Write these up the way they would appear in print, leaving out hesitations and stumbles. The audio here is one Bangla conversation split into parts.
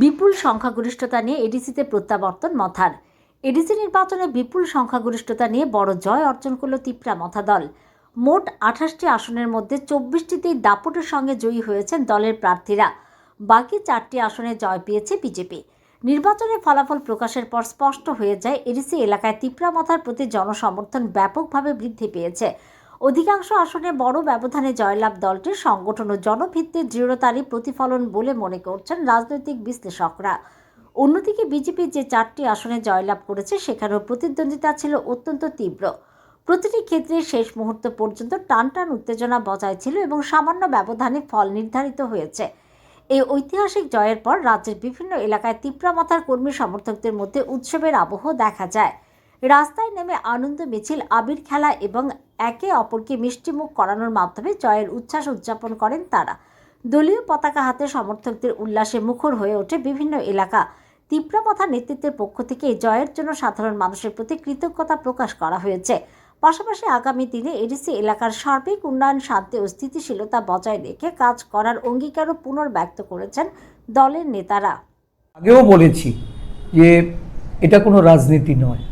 বিপুল সংখ্যাগরিষ্ঠতা নিয়ে এডিসিতে প্রত্যাবর্তন মথার। এডিসি নির্বাচনে বিপুল সংখ্যাগরিষ্ঠতা নিয়ে বড় জয় অর্জন করল তিপ্রা মথা দল। মোট 28টি আসনের মধ্যে 24টিতেই দাপটের সঙ্গে জয়ী হয়েছেন দলের প্রার্থীরা। বাকি 4টি আসনে জয় পেয়েছে বিজেপি। নির্বাচনের ফলাফল প্রকাশের পর স্পষ্ট হয়ে যায় এডিসি এলাকায় তিপ্রা মথার প্রতি জনসমর্থন ব্যাপকভাবে বৃদ্ধি পেয়েছে। অধিকাংশ আসনে বড় ব্যবধানে জয়লাভ দলটির সংগঠন ও জনভিত্তির দৃঢ়তারই প্রতিফলন বলে মনে করছেন রাজনৈতিক বিশ্লেষকরা। অন্যদিকে বিজেপি যে 4টি আসনে জয়লাভ করেছে সেখানেও প্রতিদ্বন্দ্বিতা ছিল অত্যন্ত তীব্র। প্রতিটি ক্ষেত্রে শেষ মুহূর্ত পর্যন্ত টানটান উত্তেজনা বজায় ছিল এবং সামান্য ব্যবধানে ফল নির্ধারিত হয়েছে। এই ঐতিহাসিক জয়ের পর রাজ্যের বিভিন্ন এলাকায় তিপ্রা মথার কর্মী সমর্থকদের মধ্যে উৎসবের আবহ দেখা যায়। রাস্তায় নেমে আনন্দ মিছিল, আবির খেলা এবং একে অপরকে মিষ্টিমুখ করানোর মাধ্যমে জয়ের উচ্ছ্বাস উদযাপন করেন তারা। দলীয় পতাকা হাতে সমর্থকদের উল্লাসে মুখর হয়ে ওঠে বিভিন্ন এলাকা। তিপ্রা মথার নেতৃত্বের পক্ষ থেকে এই জয়ের জন্য সাধারণ মানুষের প্রতি কৃতজ্ঞতা প্রকাশ করা হয়েছে। পাশাপাশি আগামী দিনে এডিসি এলাকার সার্বিক উন্নয়ন, শান্তি ও স্থিতিশীলতা বজায় রেখে কাজ করার অঙ্গীকারও পুনর্ব্যক্ত করেছেন দলের নেতারা। আগেও বলেছি যে এটা কোনো রাজনীতি নয়,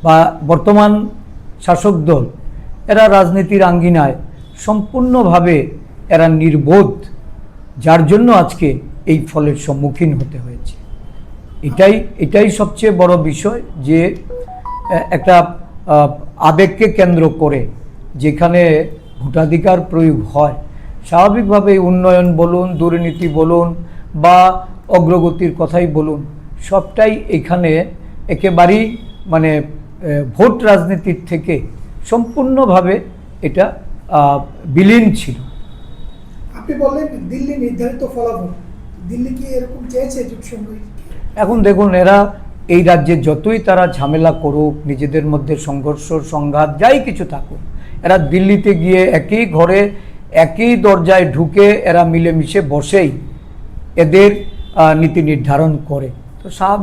বা বর্তমান শাসক দল এরা রাজনীতির আঙ্গিনায় সম্পূর্ণভাবে এরা নির্বোধ, যার জন্য আজকে এই ফলের সম্মুখীন হতে হয়েছে। এটাই সবচেয়ে বড় বিষয়, যে একটা আবেগকে কেন্দ্র করে যেখানে ভোটাধিকার প্রয়োগ হয়, স্বাভাবিকভাবে উন্নয়ন বলুন, দুর্নীতি বলুন বা অগ্রগতির কথাই বলুন, সবটাই এখানে একেবারেই ভোট রাজনীতির থেকে সম্পূর্ণভাবে এটা বিলীন ছিল। আপনি বললেন দিল্লি নির্ধারিত ফলাফল, দিল্লি কি এরকম চেয়েছে জোটসঙ্গী? এখন দেখুন, এরা এই রাজ্যে যতই তারা ঝামেলা করুক, নিজেদের মধ্যে সংঘর্ষ সংঘাত যাই কিছু থাকুক, এরা দিল্লিতে গিয়ে একই ঘরে একই দরজায় ঢুকে এরা মিলেমিশে বসেই এদের নীতি নির্ধারণ করে। তো স্বাভাবিক